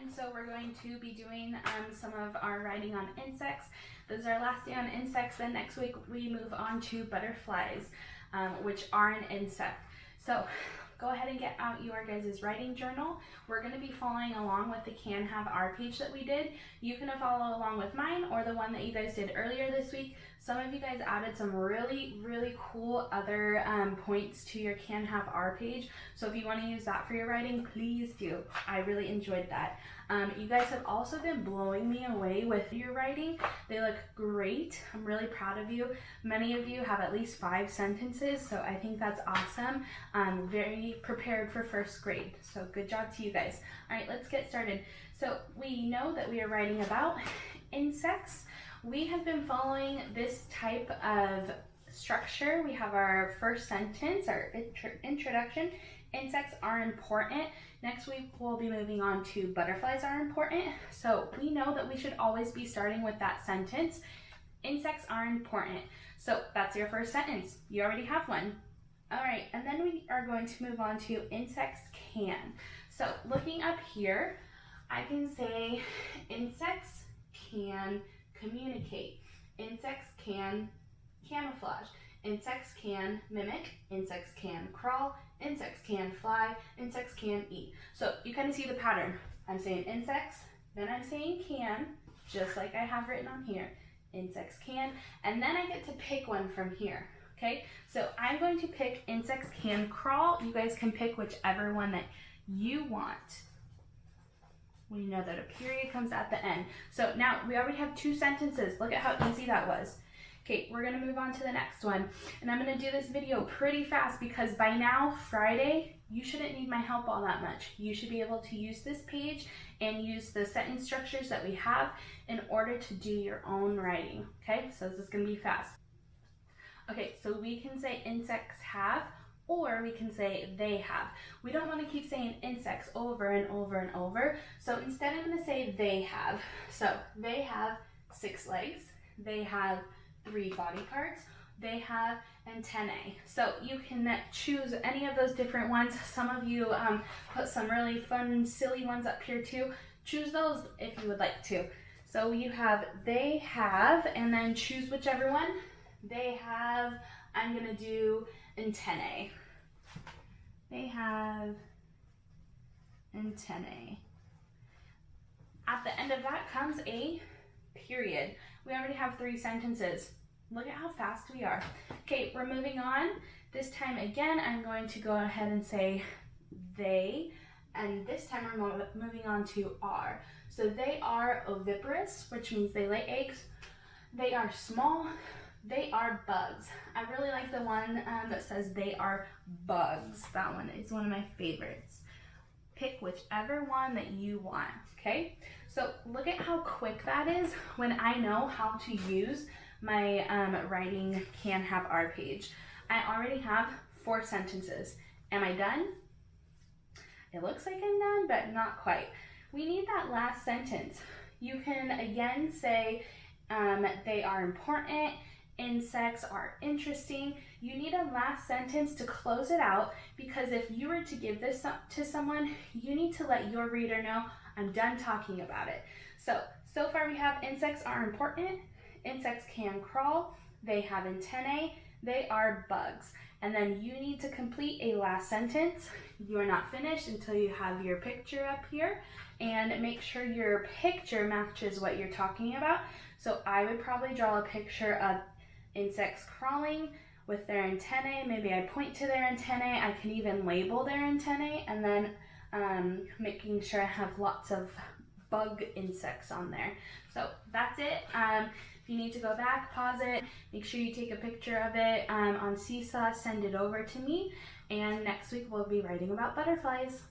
and so we're going to be doing some of our writing on insects. This is our last day on insects. Then next week we move on to butterflies, which are an insect. So go ahead and get out your guys' writing journal. We're going to be following along with the Can Have Our page that we did. You can follow along with mine or the one that you guys did earlier this week. Some of you guys added some really cool other points to your Can Have Our page. So if you want to use that for your writing, please do. I really enjoyed that. You guys have also been blowing me away with your writing. They look great. I'm really proud of you. Many of you have at least 5 sentences, so I think that's awesome. Very prepared for first grade, so good job to you guys. All right, let's get started. So we know that we are writing about insects. We have been following this type of structure. We have our first sentence, our introduction. Insects are important. Next week we'll be moving on to butterflies are important. So we know that we should always be starting with that sentence. Insects are important. So that's your first sentence. You already have one. All right, and then we are going to move on to insects can. So looking up here, I can say insects can communicate. Insects can camouflage. Insects can mimic. Insects can crawl. Insects can fly. Insects can eat. So you kind of see the pattern. I'm saying insects, then I'm saying can, just like I have written on here. Insects can, and then I get to pick one from here. Okay, so I'm going to pick insects can crawl. You guys can pick whichever one that you want. We know that a period comes at the end. So now we already have 2 sentences. Look at how easy that was. Okay, we're gonna move on to the next one. And I'm gonna do this video pretty fast because by now, Friday, you shouldn't need my help all that much. You should be able to use this page and use the sentence structures that we have in order to do your own writing, okay? So this is gonna be fast. Okay, so we can say insects have, or we can say they have. We don't want to keep saying insects over and over and over. So instead I'm going to say they have. So they have 6 legs. They have 3 body parts. They have antennae. So you can choose any of those different ones. Some of you put some really fun, silly ones up here too. Choose those if you would like to. So you have they have, and then choose whichever one. They have, I'm going to do antennae. They have antennae. At the end of that comes a period. We already have 3 sentences. Look at how fast we are. Okay, we're moving on. This time again, I'm going to go ahead and say they, and this time we're moving on to are. So they are oviparous, which means they lay eggs. They are small. They are bugs. I really like the one that says they are bugs. That one is one of my favorites. Pick whichever one that you want, okay? So look at how quick that is when I know how to use my writing Can Have Our page. I already have 4 sentences. Am I done? It looks like I'm done, but not quite. We need that last sentence. You can again say they are important. Insects are interesting. You need a last sentence to close it out because if you were to give this to someone, you need to let your reader know I'm done talking about it. So far we have insects are important, insects can crawl, they have antennae, they are bugs. And then you need to complete a last sentence. You are not finished until you have your picture up here, and make sure your picture matches what you're talking about. So I would probably draw a picture of insects crawling with their antennae. Maybe I point to their antennae. I can even label their antennae, and then making sure I have lots of bug insects on there. So that's it. If you need to go back, pause it, make sure you take a picture of it on Seesaw, send it over to me, and next week we'll be writing about butterflies.